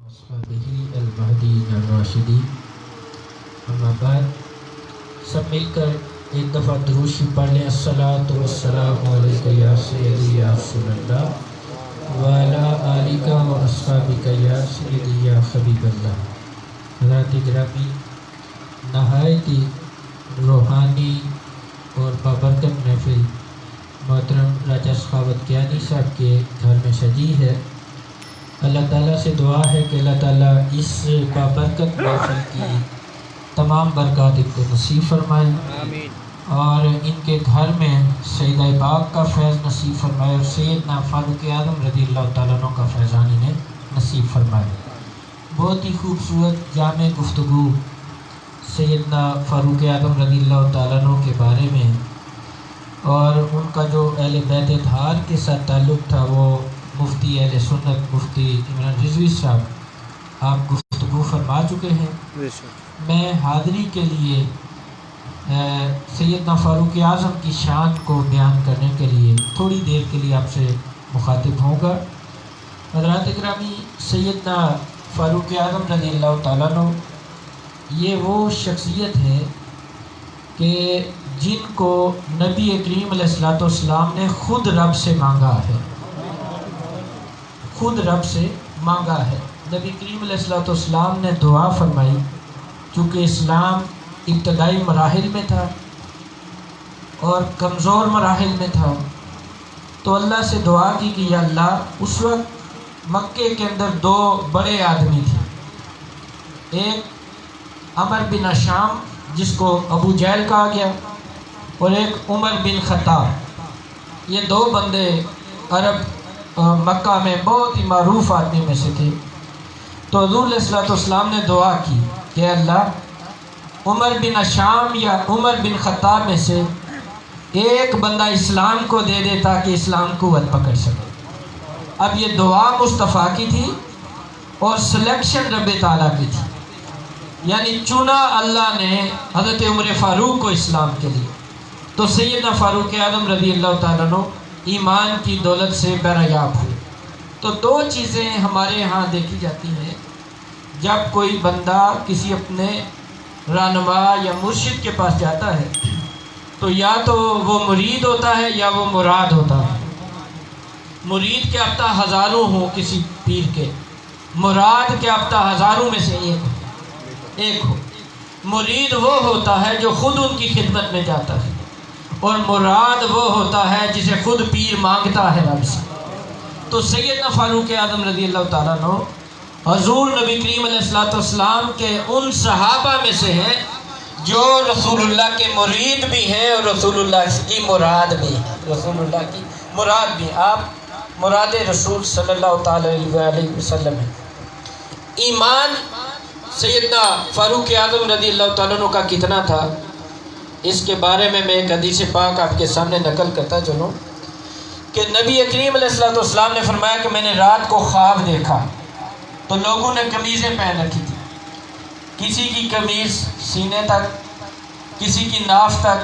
وصحبہ المہدیین الراشدین، اما بعد سب مل کر ایک دفعہ درود شریف پڑھ لیں۔ الصلاۃ والسلام علیک یا سیدی یا رسول اللہ وعلی آلک و اصحابک یا سیدی یا حبیب اللہ۔ حضرات گرامی، نہایت ہی روحانی اور بابرکت محفل محترم راجہ سخاوت کیانی صاحب کے گھر میں سجی ہے۔ اللہ تعالیٰ سے دعا ہے کہ اللہ تعالیٰ اس بابرکت محفل کی تمام برکات ان کو نصیب فرمائے، اور ان کے گھر میں سیدہ پاک کا فیض نصیب فرمائے، اور سیدنا فاروق اعظم رضی اللہ تعالیٰ عنہ کا فیضان انہیں نصیب فرمائے۔ بہت ہی خوبصورت جامع گفتگو سیدنا فاروق اعظم رضی اللہ تعالیٰ عنہ کے بارے میں، اور ان کا جو اہل بیت اطہار کے ساتھ تعلق تھا، وہ مفتی اہل سنت مفتی عمران رضوی صاحب آپ گفتگو فرما چکے ہیں۔ میں حاضری کے لیے سیدنا فاروق اعظم کی شان کو بیان کرنے کے لیے تھوڑی دیر کے لیے آپ سے مخاطب ہوں گا۔ حضرات گرامی، سیدنا فاروق اعظم رضی اللہ تعالیٰ عنہ یہ وہ شخصیت ہے کہ جن کو نبی کریم علیہ السلام نے خود رب سے مانگا ہے، خود رب سے مانگا ہے۔ نبی کریم علیہ السلام نے دعا فرمائی، چونکہ اسلام ابتدائی مراحل میں تھا اور کمزور مراحل میں تھا، تو اللہ سے دعا کی کہ یا اللہ، اس وقت مکے کے اندر دو بڑے آدمی تھے، ایک عمر بن ہشام جس کو ابو جہل کہا گیا، اور ایک عمر بن خطاب۔ یہ دو بندے عرب مکہ میں بہت ہی معروف آدمی میں سے تھے۔ تو حضور علیہ السلام نے دعا کی کہ اللہ، عمر بن ہشام یا عمر بن خطاب میں سے ایک بندہ اسلام کو دے دے تاکہ اسلام قوت پکڑ سکے۔ اب یہ دعا مصطفیٰ کی تھی اور سلیکشن رب تعالیٰ کی تھی، یعنی چنا اللہ نے حضرت عمر فاروق کو اسلام کے لیے۔ تو سیدنا فاروق اعظم رضی اللہ تعالیٰ عنہ ایمان کی دولت سے بہریاب ہوئے۔ تو دو چیزیں ہمارے ہاں دیکھی جاتی ہیں جب کوئی بندہ کسی اپنے رہنما یا مرشد کے پاس جاتا ہے، تو یا تو وہ مرید ہوتا ہے یا وہ مراد ہوتا ہے۔ مرید کیا پتہ ہزاروں ہوں کسی پیر کے، مراد کیا پتہ ہزاروں میں سے ایک ہو۔ مرید وہ ہوتا ہے جو خود ان کی خدمت میں جاتا ہے، اور مراد وہ ہوتا ہے جسے خود پیر مانگتا ہے رب سے۔ تو سیدنا فاروق اعظم رضی اللہ تعالیٰ عنہ حضور نبی کریم علیہ السلام کے ان صحابہ میں سے ہیں جو رسول اللہ کے مرید بھی ہیں اور رسول اللہ کی مراد بھی ہیں، رسول اللہ کی مراد بھی۔ آپ مراد رسول صلی اللہ تعالیٰ علیہ وسلم ہیں۔ ایمان سیدنا فاروق اعظم رضی اللہ تعالیٰ عنہ کا کتنا تھا، اس کے بارے میں ایک حدیث پاک آپ کے سامنے نقل کرتا چلوں کہ نبی کریم علیہ السلام نے فرمایا کہ میں نے رات کو خواب دیکھا تو لوگوں نے قمیضیں پہن رکھی تھی، کسی کی قمیض سینے تک، کسی کی ناف تک،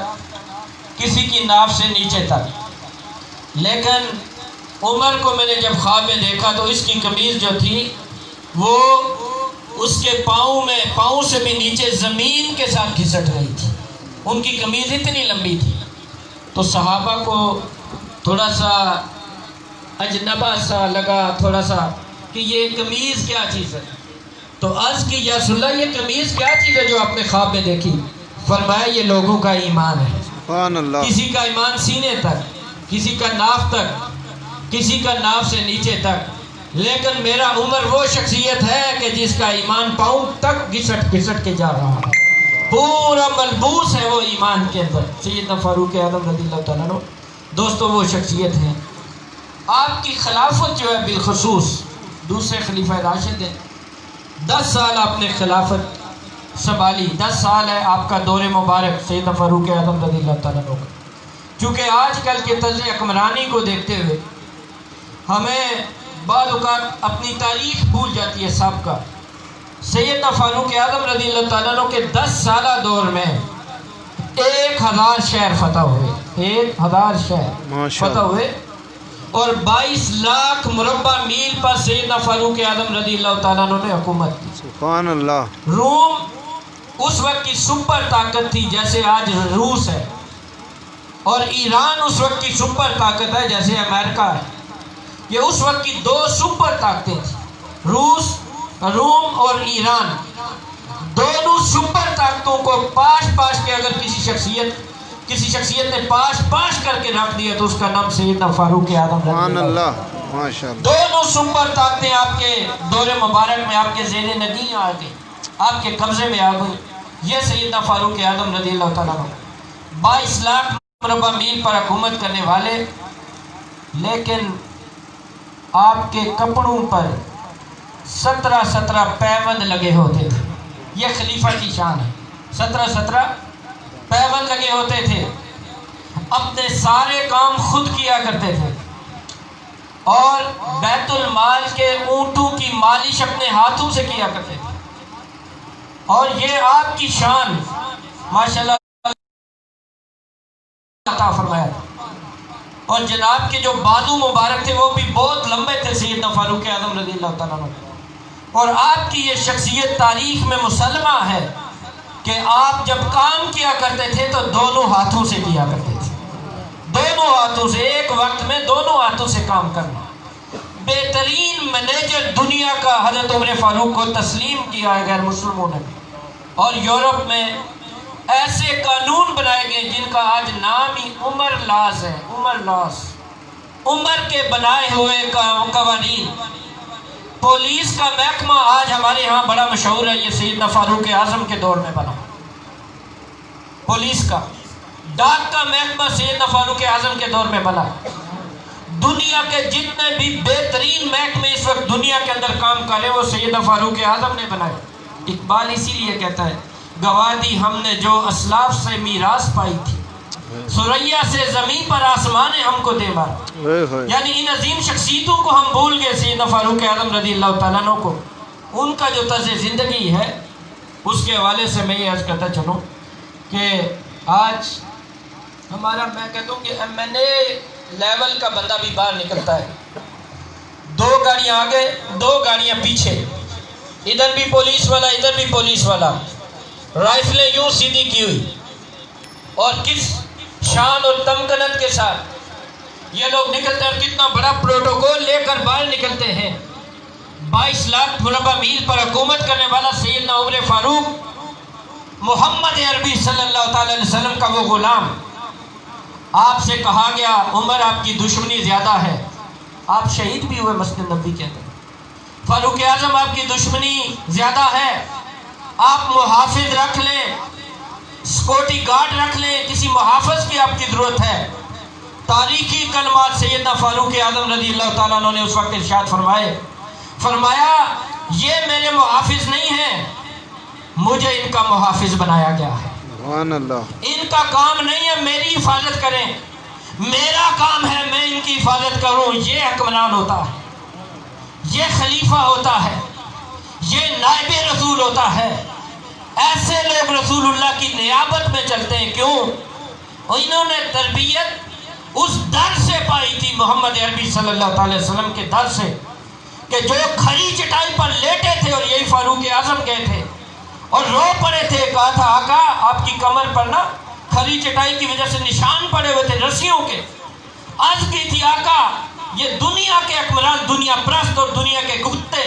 کسی کی ناف سے نیچے تک، لیکن عمر کو میں نے جب خواب میں دیکھا تو اس کی قمیض جو تھی وہ اس کے پاؤں سے بھی نیچے زمین کے ساتھ گھسٹ رہی تھی، ان کی قمیض اتنی لمبی تھی۔ تو صحابہ کو تھوڑا سا اجنبا سا لگا، تھوڑا سا کہ یہ قمیض کیا چیز ہے۔ تو عرض کی یا رسول اللہ، یہ قمیض کیا چیز ہے جو آپ نے خواب میں دیکھی؟ فرمایا یہ لوگوں کا ایمان ہے۔ سبحان اللہ۔ کسی کا ایمان سینے تک، کسی کا ناف تک، کسی کا ناف سے نیچے تک، لیکن میرا عمر وہ شخصیت ہے کہ جس کا ایمان پاؤں تک گھسٹ کے جا رہا ہے، پورا ملبوس ہے وہ ایمان کے اندر۔ سیدنا فاروق اعظم رضی اللہ تعالیٰ عنہ دوستو وہ شخصیت ہیں۔ آپ کی خلافت جو ہے بالخصوص دوسرے خلیفہ راشد ہیں، 10 سال آپ نے خلافت سنبھالی، 10 سال ہے آپ کا دور مبارک سیدنا فاروق اعظم رضی اللہ تعالیٰ عنہ کا۔ چونکہ آج کل کے طرز حکمرانی کو دیکھتے ہوئے ہمیں بعض اوقات اپنی تاریخ بھول جاتی ہے سابقہ۔ سیدنا فاروق اعظم رضی اللہ تعالیٰ عنہ کے 10 سالہ دور میں 1000 شہر فتح ہوئے، 1000 شہر فتح ہوئے، اور 22 لاکھ مربع میل پر سیدنا فاروق اعظم رضی اللہ تعالیٰ عنہ نے حکومت کی. سبحان اللہ. روم اس وقت کی سپر طاقت تھی جیسے آج روس ہے، اور ایران اس وقت کی سپر طاقت ہے جیسے امریکہ ہے. یہ اس وقت کی دو سپر طاقتیں تھیں، روم اور ایران. دونوں سپر طاقتوں کو پاش کے اگر کسی شخصیت نے پاش کر کے رکھ دیا تو اس کا نام سیدنا فاروق اعظم. سبحان اللہ. ماشاء اللہ. دونوں سپر طاقتیں آپ کے دور مبارک میں آپ کے زیر نگین آ گئی، آپ کے قبضے میں آ گئی. یہ سیدنا فاروق اعظم رضی اللہ تعالیٰ عنہ 22 لاکھ مربع میل پر حکومت کرنے والے، لیکن آپ کے کپڑوں پر 17 پیوند لگے ہوتے تھے. یہ خلیفہ کی شان ہے. 17 پیوند لگے ہوتے تھے. اپنے سارے کام خود کیا کرتے تھے، اور بیت المال کے اونٹوں کی مالش اپنے ہاتھوں سے کیا کرتے تھے. اور یہ آپ کی شان ماشاءاللہ عطا فرمایا. اور جناب کے جو بازو مبارک تھے وہ بھی بہت لمبے تھے سیدنا فاروق اعظم رضی اللہ تعالیٰ عنہ. اور آپ کی یہ شخصیت تاریخ میں مسلمہ ہے کہ آپ جب کام کیا کرتے تھے تو دونوں ہاتھوں سے کیا کرتے تھے. دونوں ہاتھوں سے، ایک وقت میں دونوں ہاتھوں سے کام کرنا. بہترین مینیجر دنیا کا حضرت عمر فاروق کو تسلیم کیا ہے غیر مسلموں نے. اور یورپ میں ایسے قانون بنائے گئے جن کا آج نام ہی عمر لاز ہے. عمر لاز، عمر کے بنائے ہوئے قوانین. پولیس کا محکمہ آج ہمارے ہاں بڑا مشہور ہے، یہ سیدنا فاروق اعظم کے دور میں بنا. پولیس کا ڈاک کا محکمہ سیدنا فاروق اعظم کے دور میں بنا. دنیا کے جتنے بھی بہترین محکمے اس وقت دنیا کے اندر کام کر رہے ہیں وہ سیدنا فاروق اعظم نے بنائے. اقبال اسی لیے کہتا ہے، گواہ دی ہم نے جو اسلاف سے میراث پائی تھی، سریا سے زمین پر آسمان ہم کو دے بار. یعنی ان عظیم شخصیتوں کو ہم بھول گئے. سیدنا فاروق اعظم رضی اللہ تعالیٰ عنہ کو ان کا جو طرز زندگی ہے اس کے حوالے سے میں یہ عرض کرتا چلوں کہ آج ہمارا، میں کہتا ہوں کہ MNA لیول کا بندہ بھی باہر نکلتا ہے، 2 گاڑیاں آگے 2 گاڑیاں پیچھے، ادھر بھی پولیس والا ادھر بھی پولیس والا، رائفلیں یوں سیدھی کی ہوئی، اور کس شان اور تمکنت کے ساتھ یہ لوگ نکلتے ہیں، اور کتنا بڑا پروٹوکول لے کر باہر نکلتے ہیں. 22 لاکھ مربع میل پر حکومت کرنے والا سیدنا عمر فاروق، محمد عربی صلی اللہ تعالی علیہ وسلم کا وہ غلام. آپ سے کہا گیا عمر آپ کی دشمنی زیادہ ہے، آپ شہید بھی ہوئے مسجد نبوی کے اندر. فاروق اعظم آپ کی دشمنی زیادہ ہے، آپ محافظ رکھ لیں، سیکورٹی گارڈ رکھ لیں، کسی محافظ کی آپ کی ضرورت ہے. تاریخی کلمات سیدنا فاروق اعظم رضی اللہ تعالیٰ عنہ نے اس وقت ارشاد فرمایا یہ میرے محافظ نہیں ہیں، مجھے ان کا محافظ بنایا گیا ہے. سبحان اللہ. ان کا کام نہیں ہے میری حفاظت کریں، میرا کام ہے میں ان کی حفاظت کروں. یہ حکمران ہوتا ہے، یہ خلیفہ ہوتا ہے، یہ نائب رسول ہوتا ہے. ایسے لوگ رسول اللہ کی نیابت میں چلتے ہیں. کیوں؟ انہوں نے تربیت اس در سے پائی تھی، محمد عربی صلی اللہ تعالی وسلم کے در سے، کہ جو کھری چٹائی پر لیٹے تھے اور یہی فاروق اعظم گئے تھے اور رو پڑے تھے. کہا تھا آقا آپ کی کمر پر نا کھری چٹائی کی وجہ سے نشان پڑے ہوئے تھے رسیوں کے. عرض کی تھی آقا یہ دنیا کے حکمران، دنیا پرست اور دنیا کے کتے،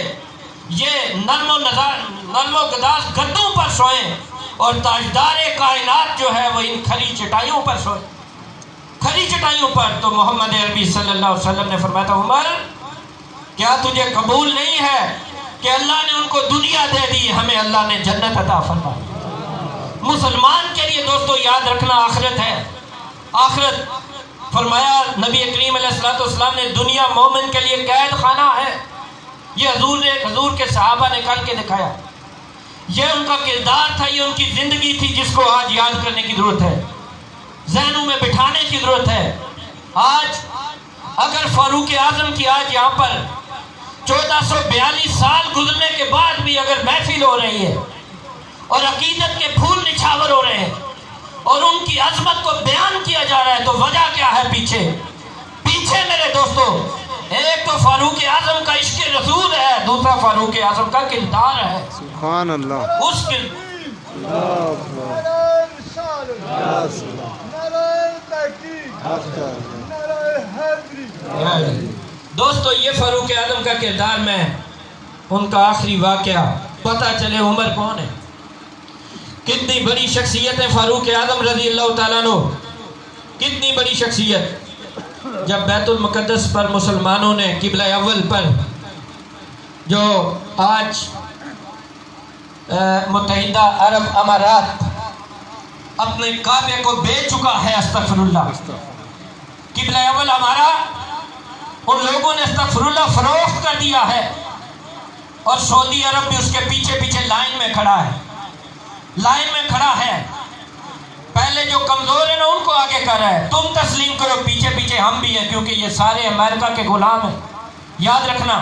یہ نرم و گداز گدوں پر سوئیں اور تاجدار کائنات جو ہے وہ ان کھری چٹائیوں پر سوئے، کھری چٹائیوں پر. تو محمد عربی صلی اللہ علیہ وسلم نے فرمایا تھا عمر کیا تجھے قبول نہیں ہے کہ اللہ نے ان کو دنیا دے دی، ہمیں اللہ نے جنت عطا فرمائی. مسلمان کے لیے دوستو یاد رکھنا آخرت ہے. آخرت فرمایا نبی کریم علیہ السلام نے دنیا مومن کے لیے قید خانہ ہے. یہ حضور کے صحابہ نے کر کے دکھایا. یہ ان کا کردار تھا، یہ ان کی زندگی تھی جس کو آج یاد کرنے کی ضرورت ہے، ذہنوں میں بٹھانے کی ضرورت ہے. آج اگر فاروق اعظم کی آج یہاں پر 1442 سال گزرنے کے بعد بھی اگر محفل ہو رہی ہے اور عقیدت کے پھول نچھاور ہو رہے ہیں اور ان کی عظمت کو بیان کیا جا رہا ہے تو وجہ کیا ہے؟ پیچھے پیچھے میرے دوستو ایک تو فاروق اعظم کا عشق رسول ہے، دوسرا فاروق اعظم کا کردار ہے. سبحان اللہ. اس کے دوستو یہ فاروق اعظم کا کردار میں ان کا آخری واقعہ پتہ چلے عمر کون ہے. کتنی بڑی شخصیت ہے فاروق اعظم رضی اللہ تعالیٰ عنہ، کتنی بڑی شخصیت. جب بیت المقدس پر مسلمانوں نے قبلہ اول پر جو آج متحدہ عرب امارات اپنے کعبے کو بیچ چکا ہے، استغفر اللہ، قبلہ اول ہمارا ان لوگوں نے استغفر اللہ فروخت کر دیا ہے، اور سعودی عرب بھی اس کے پیچھے پیچھے لائن میں کھڑا ہے، لائن میں کھڑا ہے. پہلے جو کمزور ہیں نا ان کو آگے کر رہا ہے، تم تسلیم کرو، پیچھے پیچھے ہم بھی ہیں، کیونکہ یہ سارے امریکہ کے غلام ہیں. یاد رکھنا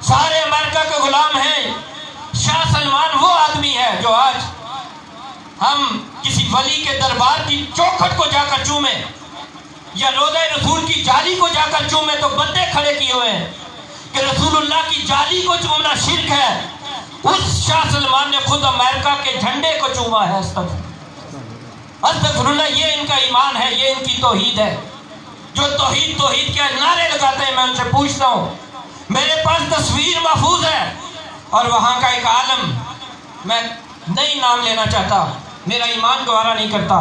سارے امریکہ کے غلام ہیں. شاہ سلمان وہ آدمی ہے جو آج ہم کسی ولی کے دربار کی چوکھٹ کو جا کر چومیں یا روضہ رسول کی جالی کو جا کر چومیں تو بندے کھڑے کیے ہوئے ہیں کہ رسول اللہ کی جالی کو چومنا شرک ہے. اس شاہ سلمان نے خود امریکہ کے جھنڈے کو چوما ہے. استغفر اللہ. یہ ان کا ایمان ہے، یہ ان کی توحید ہے. جو توحید توحید کے نعرے لگاتے ہیں، میں ان سے پوچھتا ہوں، میرے پاس تصویر محفوظ ہے اور وہاں کا ایک عالم، میں نہیں نام لینا چاہتا، میرا ایمان گوارا نہیں کرتا،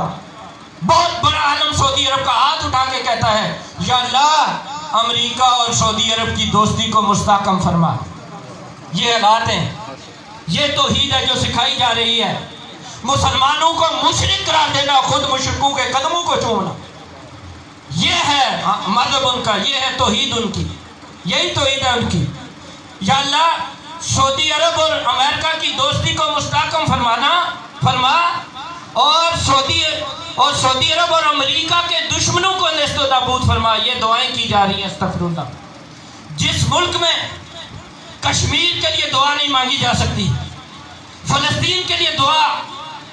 بہت بڑا عالم سعودی عرب کا ہاتھ اٹھا کے کہتا ہے یا اللہ امریکہ اور سعودی عرب کی دوستی کو مستحکم فرما. یہ حالات ہیں، یہ توحید ہے جو سکھائی جا رہی ہے. مسلمانوں کو مشرک قرار دینا، خود مشرکوں کے قدموں کو چومنا، یہ ہے مذہب ان کا، یہ ہے توحید ان کی، یہی توحید ہے ان کی. یا اللہ سعودی عرب اور امریکہ کی دوستی کو مستحکم فرما اور سعودی عرب اور امریکہ کے دشمنوں کو نیست و نابود فرما. یہ دعائیں کی جا رہی ہیں. استغفر اللہ. جس ملک میں کشمیر کے لیے دعا نہیں مانگی جا سکتی، فلسطین کے لیے دعا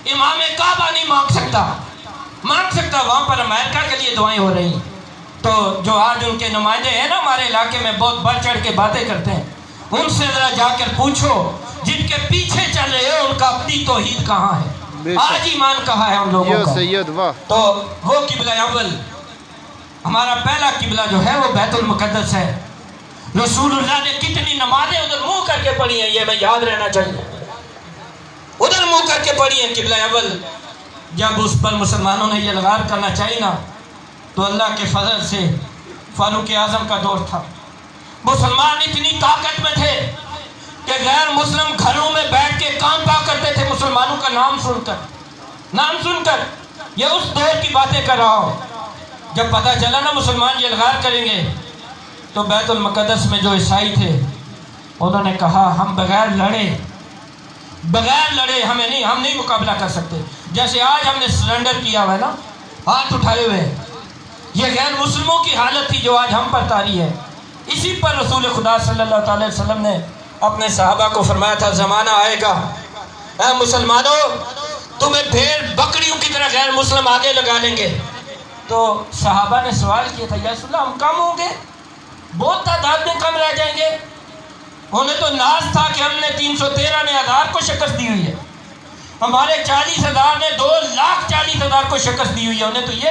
امام کعبہ نہیں مانگ سکتا، وہاں پر امریکہ کے لیے دعائیں ہو رہی ہیں. تو جو آج ان کے نمائندے ہیں نا ہمارے علاقے میں، بہت بڑھ چڑھ کے باتیں کرتے ہیں، ان سے ذرا جا کر پوچھو جن کے پیچھے چل رہے ہو ان کا اپنی توحید کہاں ہے، آج ایمان کہاں ہے ان لوگوں کا. سید واہ. تو وہ قبلہ اول ہمارا پہلا قبلہ جو ہے وہ بیت المقدس ہے. رسول اللہ نے کتنی نمازیں ادھر منہ کر کے پڑھی ہیں، یہ میں یاد رہنا چاہیے، ادھر منہ کر کے پڑھی ہیں قبلہ اول. جب اس پر مسلمانوں نے یہ لغار کرنا چاہیے نا تو اللہ کے فضل سے فاروق اعظم کا دور تھا. مسلمان اتنی طاقت میں تھے کہ غیر مسلم گھروں میں بیٹھ کے کانپا کرتے تھے مسلمانوں کا نام سن کر. یہ اس دور کی باتیں کر رہا ہوں. جب پتہ چلا نا مسلمان یہ لغار کریں گے تو بیت المقدس میں جو عیسائی تھے انہوں نے کہا ہم بغیر لڑے ہم نہیں مقابلہ کر سکتے. جیسے آج ہم نے سرنڈر کیا ہوا ہے نا، ہاتھ اٹھائے ہوئے، یہ غیر مسلموں کی حالت تھی جو آج ہم پر طاری ہے. اسی پر رسول خدا صلی اللہ علیہ وسلم نے اپنے صحابہ کو فرمایا تھا زمانہ آئے گا اے مسلمانوں تمہیں بھیڑ بکریوں کی طرح غیر مسلم آگے لگا لیں گے. تو صحابہ نے سوال کیا تھا یا رسول اللہ ہم کم ہوں گے، بہت تعداد میں کم رہ جائیں گے. انہیں تو ناز تھا کہ ہم نے 313 نے 1000 کو شکست دی ہوئی ہے، ہمارے 40,000 نے 2,40,000 کو شکست دی ہوئی ہے. انہیں تو یہ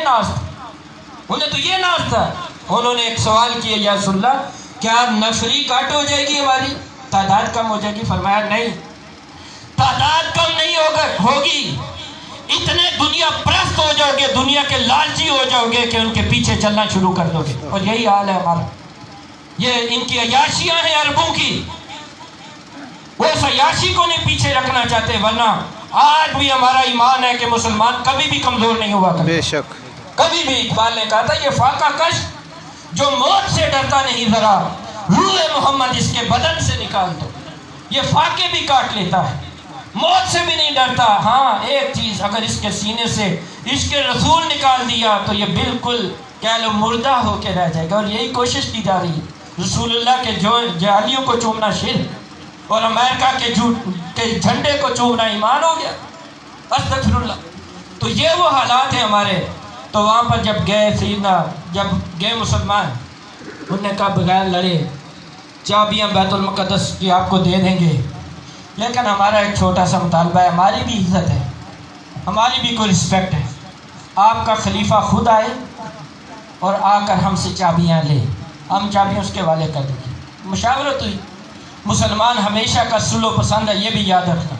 ناز تھا. انہوں نے ایک سوال کیا یا رسول اللہ کیا نفری کٹ ہو جائے گی، ہماری تعداد کم ہو جائے گی؟ فرمایا نہیں، تعداد کم نہیں ہوگی، اتنے دنیا پرست ہو جاؤ گے، دنیا کے لالچی ہو جاؤ گے کہ ان کے پیچھے چلنا شروع کر دو گے. اور یہی حال ہے ہمارا. یہ ان کی عیاشیاں ہیں عربوں کی، وہ اس عیاشی کو نہیں پیچھے رکھنا چاہتے. ورنہ آج بھی ہمارا ایمان ہے کہ مسلمان کبھی بھی کمزور نہیں ہوا کرتا. بے شک کبھی بھی. اقبال نے کہا تھا یہ فاقہ کش جو موت سے ڈرتا نہیں ذرا روح محمد اس کے بدن سے نکال دو. یہ فاقے بھی کاٹ لیتا ہے، موت سے بھی نہیں ڈرتا. ہاں ایک چیز، اگر اس کے سینے سے عشق رسول نکال دیا تو یہ بالکل کہہ لو مردہ ہو کے رہ جائے گا. اور یہی کوشش کی جا رہی ہے. رسول اللہ کے جالیوں کو چومنا شرک اور امریکہ کے جھنڈے کو چومنا ایمان ہو گیا. استغفر اللہ. تو یہ وہ حالات ہیں ہمارے. تو وہاں پر جب گئے مسلمان، انہوں نے کہا بغیر لڑے چابیاں بیت المقدس کی آپ کو دے دیں گے، لیکن ہمارا ایک چھوٹا سا مطالبہ ہے، ہماری بھی عزت ہے، ہماری بھی کوئی رسپیکٹ ہے، آپ کا خلیفہ خود آئے اور آ کر ہم سے چابیاں لے، ہم چابیاں اس کے حوالے کر دیں گے۔ مشاورت ہوئی۔ مسلمان ہمیشہ کا سلو پسند ہے، یہ بھی یاد رکھنا۔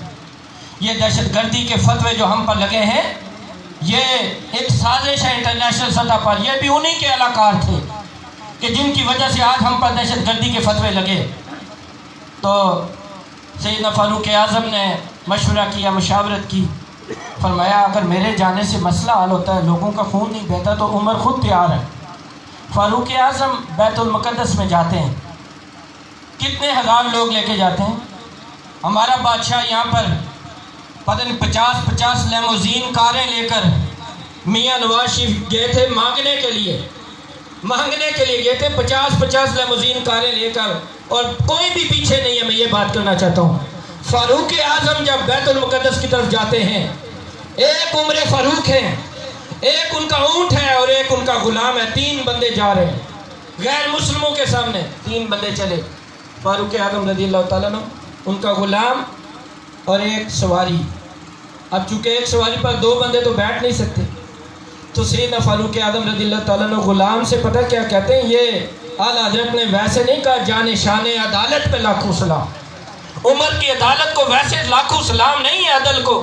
یہ دہشت گردی کے فتوے جو ہم پر لگے ہیں، یہ ایک سازش ہے انٹرنیشنل سطح پر، یہ بھی انہی کے علاقار تھے کہ جن کی وجہ سے آج ہم پر دہشت گردی کے فتوے لگے۔ تو سیدنا فاروق اعظم نے مشورہ کیا، مشاورت کی، فرمایا اگر میرے جانے سے مسئلہ حل ہوتا ہے، لوگوں کا خون نہیں بہتا، تو عمر خود تیار ہے۔ فاروق اعظم بیت المقدس میں جاتے ہیں، کتنے ہزار لوگ لے کے جاتے ہیں۔ ہمارا بادشاہ یہاں پر پتہ نہیں 50 لیموزین کاریں لے کر میاں نواز شریف گئے تھے مانگنے کے لیے گئے تھے، 50 لیموزین کاریں لے کر، اور کوئی بھی پیچھے نہیں ہے۔ میں یہ بات کرنا چاہتا ہوں، فاروق اعظم جب بیت المقدس کی طرف جاتے ہیں، ایک عمر فاروق ہے، ایک ان کا اونٹ ہے اور ایک ان کا غلام ہے، 3 بندے جا رہے ہیں غیر مسلموں کے سامنے، 3 بندے چلے، فاروق اعظم رضی اللہ تعالیٰ عنہ، ان کا غلام اور ایک سواری۔ اب چونکہ ایک سواری پر 2 بندے تو بیٹھ نہیں سکتے، تو سیدنا فاروق اعظم رضی اللہ تعالیٰ عنہ غلام سے پتہ کیا کہتے ہیں، یہ اعلیٰ حضرت نے ویسے نہیں کہا جان شان عدالت پہ لاکھوں سلام، عمر کی عدالت کو ویسے لاکھوں سلام نہیں ہے، عدل کو،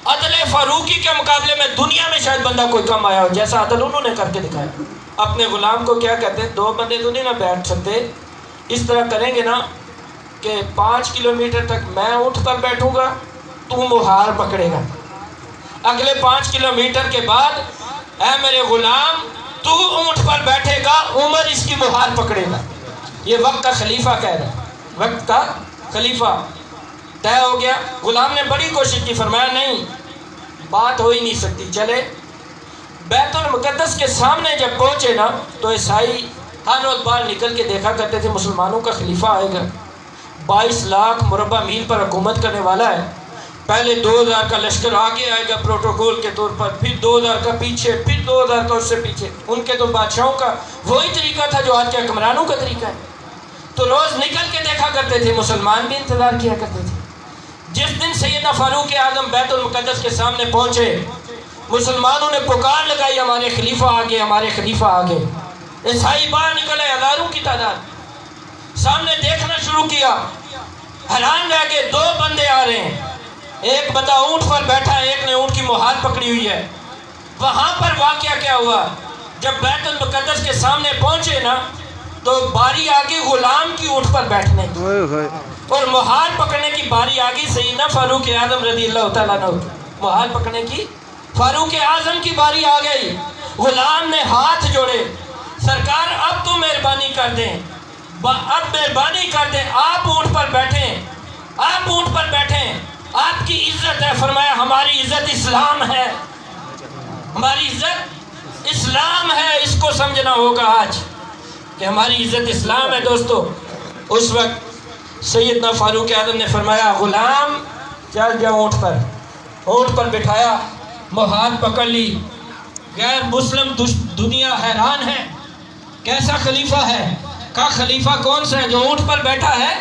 عدل فاروقی کے مقابلے میں دنیا میں شاید بندہ کوئی کم آیا ہو جیسا عدل انہوں نے کر کے دکھایا۔ اپنے غلام کو کیا کہتے ہیں، 2 بندے تو نہیں نہ بیٹھ سکتے، اس طرح کریں گے نا کہ 5 کلومیٹر تک میں اونٹ پر بیٹھوں گا، تو مہار پکڑے گا، اگلے 5 کلومیٹر کے بعد اے میرے غلام تو اونٹ پر بیٹھے گا، عمر اس کی مہار پکڑے گا۔ یہ وقت کا خلیفہ کہہ رہا ہے، وقت کا خلیفہ طے ہو گیا۔ غلام نے بڑی کوشش کی، فرمایا نہیں بات ہو ہی نہیں سکتی، چلے۔ بیت المقدس کے سامنے جب پہنچے نا، تو عیسائی ہر روز باہر نکل کے دیکھا کرتے تھے مسلمانوں کا خلیفہ آئے گا، 22 لاکھ مربع میل پر حکومت کرنے والا ہے، پہلے 2000 کا لشکر آگے آئے گا پروٹوکول کے طور پر، پھر 2000 کا پیچھے، پھر 2000 کا اس سے پیچھے۔ ان کے تو بادشاہوں کا وہی طریقہ تھا جو آج کے حکمرانوں کا طریقہ ہے، تو روز نکل کے دیکھا کرتے تھے، مسلمان بھی انتظار کیا کرتے تھے۔ جس دن سیدنا فاروق اعظم بیت المقدس کے سامنے پہنچے، مسلمانوں نے پکار لگائی ہمارے خلیفہ آگے، ہمارے خلیفہ آگے۔ عیسائی باہر نکلے ہزاروں کی تعداد، سامنے دیکھنا شروع کیا، حیران رہ گئے، 2 بندے آ رہے ہیں، ایک بندہ اونٹ پر بیٹھا ہے، ایک نے اونٹ کی مہار پکڑی ہوئی ہے۔ وہاں پر واقعہ کیا ہوا، جب بیت المقدس کے سامنے پہنچے نا، تو باری آگی غلام کی اونٹ پر بیٹھنے کی اور مہار پکڑنے کی باری آگی سیدنا فاروق اعظم رضی اللہ تعالیٰ عنہ، مہار پکڑنے کی فاروق اعظم کی باری آ گئی۔ غلام نے ہاتھ جوڑے، سرکار اب تو مہربانی کر دیں، اب مہربانی کر دیں، آپ اونٹ پر بیٹھیں، آپ اونٹ پر بیٹھیں، آپ کی عزت ہے۔ فرمایا ہماری عزت اسلام ہے، ہماری عزت اسلام ہے، اس کو سمجھنا ہوگا آج کہ ہماری عزت اسلام ہے۔ دوستو، اس وقت سیدنا فاروق اعظم نے فرمایا غلام چل جاؤ اونٹ پر بٹھایا، مہار پکڑ لی۔ غیر مسلم دنیا حیران ہے، کیسا خلیفہ ہے؟ کہا خلیفہ کون سا ہے، جو اونٹ پر بیٹھا ہے؟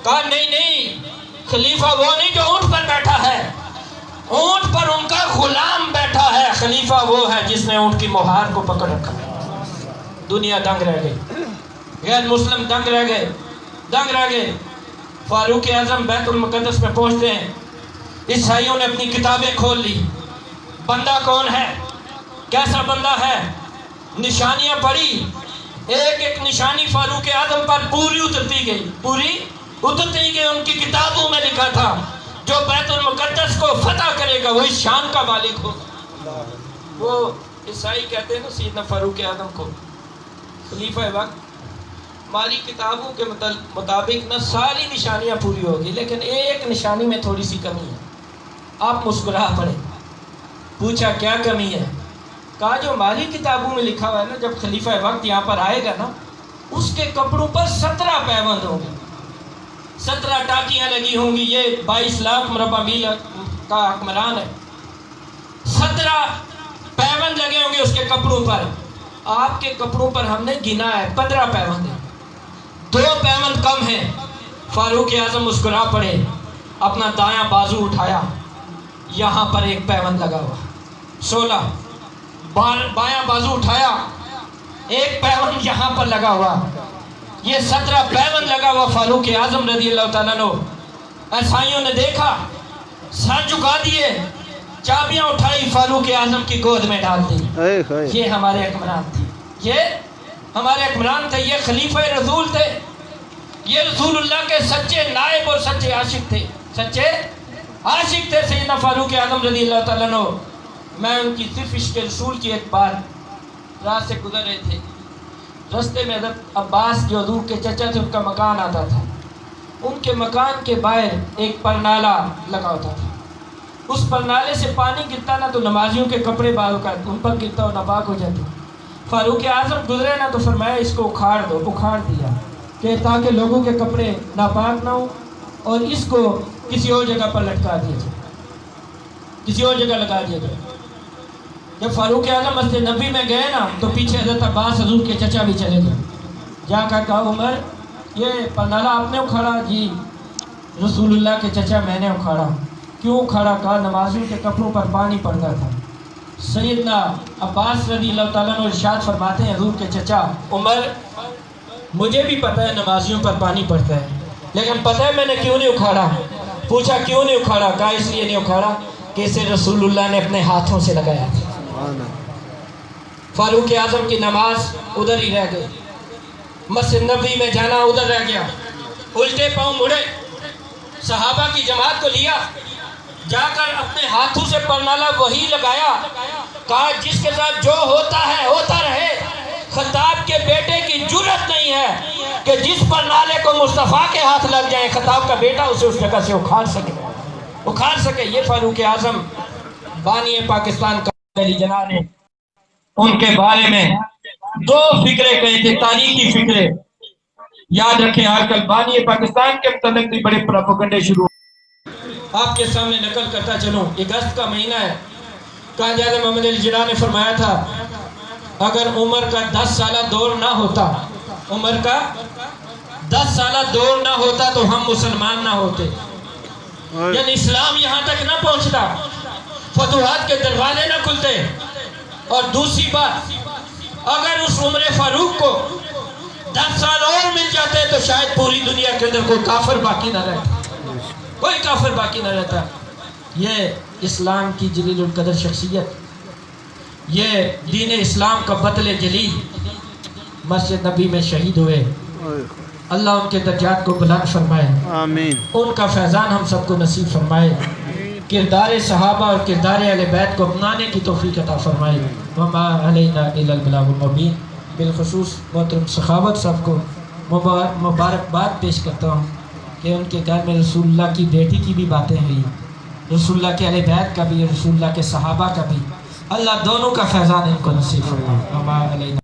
کہا نہیں، خلیفہ وہ نہیں جو اونٹ پر بیٹھا ہے، اونٹ پر ان کا غلام بیٹھا ہے، خلیفہ وہ ہے جس نے اونٹ کی مہار کو پکڑ رکھا۔ دنیا دنگ رہ گئی، غیر مسلم دنگ رہ گئے۔ فاروق اعظم بیت المقدس میں پہنچتے ہیں، عیسائیوں نے اپنی کتابیں کھول لی، بندہ کون ہے، کیسا بندہ ہے، نشانیاں پڑھی، ایک ایک نشانی فاروق اعظم پر پوری اترتی گئی۔ ان کی کتابوں میں لکھا تھا جو بیت المقدس کو فتح کرے گا وہی شان کا مالک ہوگا۔ وہ عیسائی کہتے ہیں نا سیدنا فاروق اعظم کو خلیفہ وقت، ہماری کتابوں کے مطابق نہ ساری نشانیاں پوری ہوگی، لیکن ایک نشانی میں تھوڑی سی کمی ہے۔ آپ مسکرا پڑے، پوچھا کیا کمی ہے؟ کہا جو ہماری کتابوں میں لکھا ہوا ہے نا، جب خلیفہ وقت یہاں پر آئے گا نا، اس کے کپڑوں پر 17 پیوند ہوں گے، 17 ٹاکیاں لگی ہوں گی۔ یہ 22 لاکھ مربع میل کا حکمران ہے، 17 پیوند لگے ہوں گے اس کے کپڑوں پر. آپ کے کپڑوں پر ہم نے گنا ہے 15 پیوند ہیں. 2 پیوند کم ہیں. فاروق اعظم مسکرا پڑے, اپنا دایاں بازو اٹھایا, یہاں پر ایک پیوند لگا ہوا. 16. بایاں بازو اٹھایا, ایک پیوند یہاں پر لگا ہوا. یہ 17 پیوند لگا ہوا. فاروق اعظم رضی اللہ تعالیٰ عنہ عیسائیوں نے دیکھا, سر جھکا دیے, چابیاں اٹھائی, فاروق اعظم کی گود میں ڈال دی. یہ ہمارے حکمران تھے, یہ ہمارے حکمران تھے, یہ خلیفہ رسول تھے, یہ رسول اللہ کے سچے نائب اور سچے عاشق تھے, سچے عاشق تھے سیدنا فاروق اعظم رضی اللہ تعالیٰ عنہ. میں ان کی صرف عشق رسول کی ایک بار راہ سے گزر رہے تھے, رستے میں حضرت عباس کے حضور کے چچا تھے, ان کا مکان آتا تھا. ان کے مکان کے باہر ایک پرنالہ لگا ہوتا تھا. اس پرنالے سے پانی گرتا نا تو نمازیوں کے کپڑے بالوں کا ان پر گرتا اور ناپاک ہو جاتے. فاروق اعظم گزرے نا تو فرمایا اس کو اکھاڑ دو. اکھاڑ دیا کہ تاکہ لوگوں کے کپڑے ناپاک نہ ہوں, اور اس کو کسی اور جگہ پر لٹکا دیا جائے, کسی اور جگہ لگا دیا جائے. جب فاروق اعظم مسجد نبی میں گئے نا تو پیچھے حضرت عباس حضور کے چچا بھی چلے گئے. جا کر کہا عمر یہ پرنالہ آپ نے اکھاڑا؟ جی رسول اللہ کے چچا میں نے اکھاڑا. کیوں اکھاڑا؟ کہا نمازیوں کے کپڑوں پر پانی پڑتا تھا. سیدنا عباس رضی اللہ تعالیٰ عنہ ارشاد فرماتے ہیں حضور کے چچا عمر مجھے بھی پتہ ہے نمازیوں پر پانی پڑتا ہے, لیکن پتہ ہے میں نے کیوں نہیں اکھاڑا؟ پوچھا کیوں نہیں اکھاڑا؟ کہا اس لیے نہیں اکھاڑا کہ اسے رسول اللہ نے اپنے ہاتھوں سے لگایا تھا. فاروق اعظم کی نماز ادھر ہی رہ گئی, مسجد نبوی میں جانا ادھر رہ گیا. الٹے پاؤں مڑے, صحابہ کی جماعت کو لیا, جا کر اپنے ہاتھوں سے پرنالہ وہی لگایا. کہا جس کے ساتھ جو ہوتا ہے ہوتا رہے, خطاب کے بیٹے کی جرت نہیں ہے کہ جس پرنالے کو مصطفیٰ کے ہاتھ لگ جائے خطاب کا بیٹا اسے اس جگہ سے اکھاڑ سکے. یہ فاروق اعظم بانی پاکستان کا علی جناح نے ان کے بارے میں 2 فکرے کہے تھے, تاریخی فکرے. یاد رکھیں آج کل بانی پاکستان کے متعلق بھی بڑے پروپیگنڈے شروع. آپ کے سامنے نقل کرتا چلوں, اگست کا مہینہ ہے. قائد-اعظم محمد علی جناح نے فرمایا تھا اگر عمر کا 10 سالہ دور نہ ہوتا, عمر کا 10 سالہ دور نہ ہوتا تو ہم مسلمان نہ ہوتے. یعنی اسلام یہاں تک نہ پہنچتا, فتوحات کے دروازے نہ کھلتے. اور دوسری بات, اگر اس عمر فاروق کو 10 سال اور مل جاتے تو شاید پوری دنیا کے اندر کوئی کافر باقی نہ رہتا, کوئی کافر باقی نہ رہتا. یہ اسلام کی جلیل القدر شخصیت, یہ دین اسلام کا بطل جلیل مسجد نبی میں شہید ہوئے. اللہ ان کے درجات کو بلند فرمائے, آمین. ان کا فیضان ہم سب کو نصیب فرمائے. کردار صحابہ اور کردار اہل بیت کو اپنانے کی توفیق عطا فرمائے. وما علینا الا البلاغ المبین. بالخصوص محترم سخاوت صاحب کو مبارکباد پیش کرتا ہوں کہ ان کے گھر میں رسول اللہ کی بیٹی کی بھی باتیں ہوئی, رسول اللہ کے اہل بیت کا بھی, رسول اللہ کے صحابہ کا بھی. اللہ دونوں کا فیضان ان کو نصیب فرمائے. وما علینا